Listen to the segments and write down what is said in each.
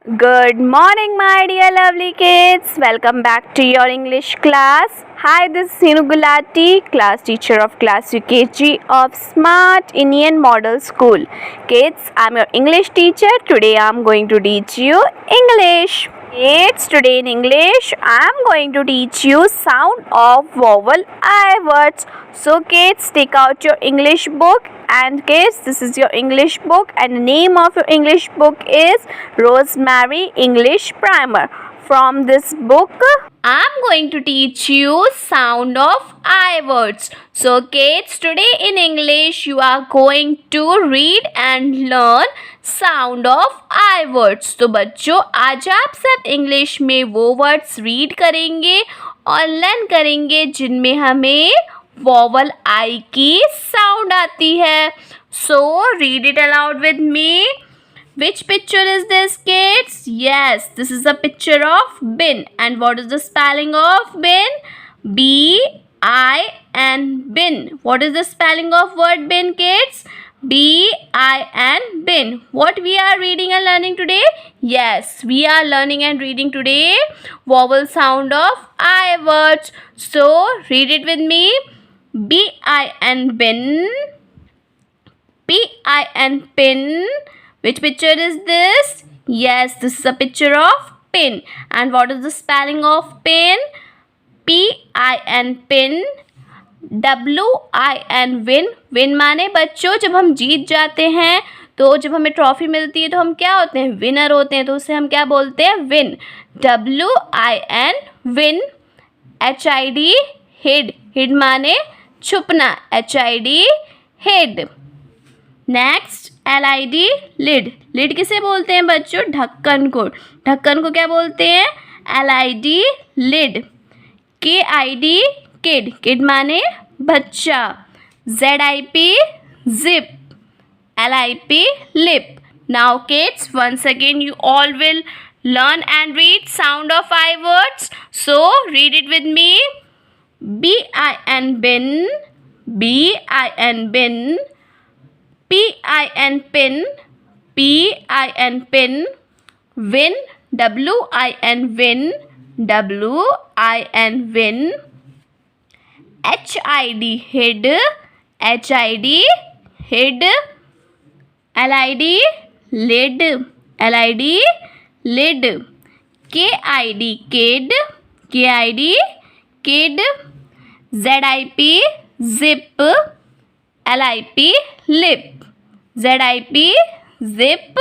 Good morning, my dear lovely kids. Welcome back to your English class. Hi, this is Hinnu Gulati, class teacher of class U.K.G of Smart Indian Model School. Kids, I'm your English teacher. Today I'm going to teach you English. Kids, today in English, I'm going to teach you sound of vowel I words. So kids, take out your English book, and kids, this is your English book, and the name of your English book is Rosemary English Primer. From this book, I'm going to teach you sound of I words. So kids, today in English you are going to read and learn sound of I words. तो बच्चों, आज आप सब English में वो words read करेंगे और learn करेंगे जिनमें हमें वॉवल आई की साउंड आती है. So read it aloud with me. Which picture is this, kids? Yes, this is a picture of bin. And what is the spelling of bin? B-I-N, bin. What is the spelling of word bin, kids? B-I-N, bin. What we are reading and learning today? Yes, we are learning and reading today vowel sound of I words. So read it with me. B-I-N, bin. P-I-N, pin. Which picture is this? Yes, this is a picture of pin. And what is the spelling of pin? P-I-N, pin. W-I-N, win. Win माने बच्चों जब हम जीत जाते हैं, तो जब हमें trophy मिलती है तो हम क्या होते हैं? विनर होते हैं. तो उसे हम क्या बोलते हैं? Win. W-I-N, win. H-I-D, hid. hid माने छुपना. H-I-D, hid. Next L-I-D, lid. Lid किसे बोलते हैं बच्चों? ढक्कन को. ढक्कन को क्या बोलते हैं? L-I-D, lid. K-I-D, kid. Kid माने बच्चा. Z-I-P, zip. L-I-P, lip. Now kids, once again you all will learn and read sound of I words. So read it with me. B-I-N, bin. B-I-N, bin. P-I-N, pin. P-I-N, pin. Win. W-I-N, win. W-I-N, win. H-I-D, hid. H-I-D, hid. L-I-D, lid. L-I-D, lid. K-I-D, kid. K-I-D, kid. Z-I-P, zip. L-I-P, lip. Z-I-P, zip.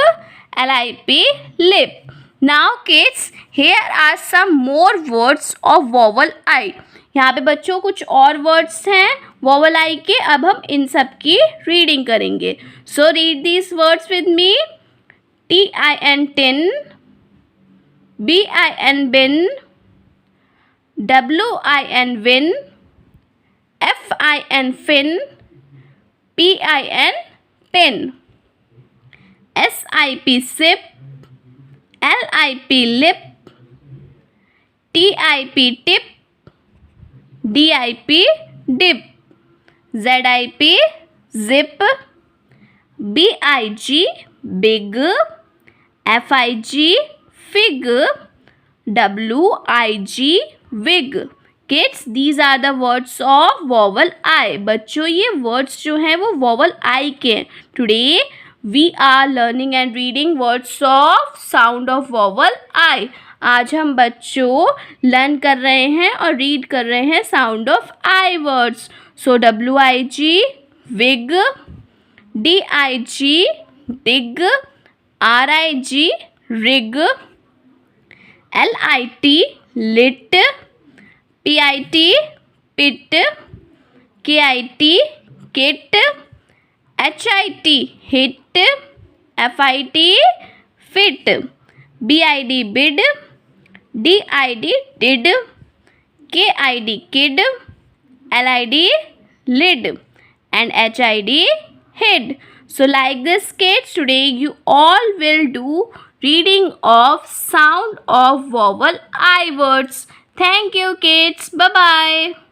L-I-P, lip. Now kids, here are some more words of vowel I. यहाँ पे बच्चों कुछ और words हैं vowel I के. अब हम इन सब की रीडिंग करेंगे. So read these words with me. T-I-N, tin. B-I-N, bin. W-I-N, win. F-I-N, fin. P-I-N, pin. S-I-P, sip. L-I-P, lip. T-I-P, tip. D-I-P, dip. Z-I-P, zip. B-I-G, big. F-I-G, fig. W-I-G, wig. Kids, these are the words of vowel I. बच्चों ये words जो हैं वो vowel I के हैं. Today we are learning and reading words of sound of vowel I. आज हम बच्चों learn कर रहे हैं और read कर रहे हैं sound of I words. So W-I-G, wig. D-I-G, dig. R-I-G, rig. L-I-T, lit. P-I-T, pit. K-I-T, kit. H-I-T, hit. F-I-T, fit. B-I-D, bid. D-I-D, did. K-I-D, kid. L-I-D, lid. And H-I-D, hid. So like this kids, today you all will do reading of sound of vowel I words. Thank you kids. Bye-bye.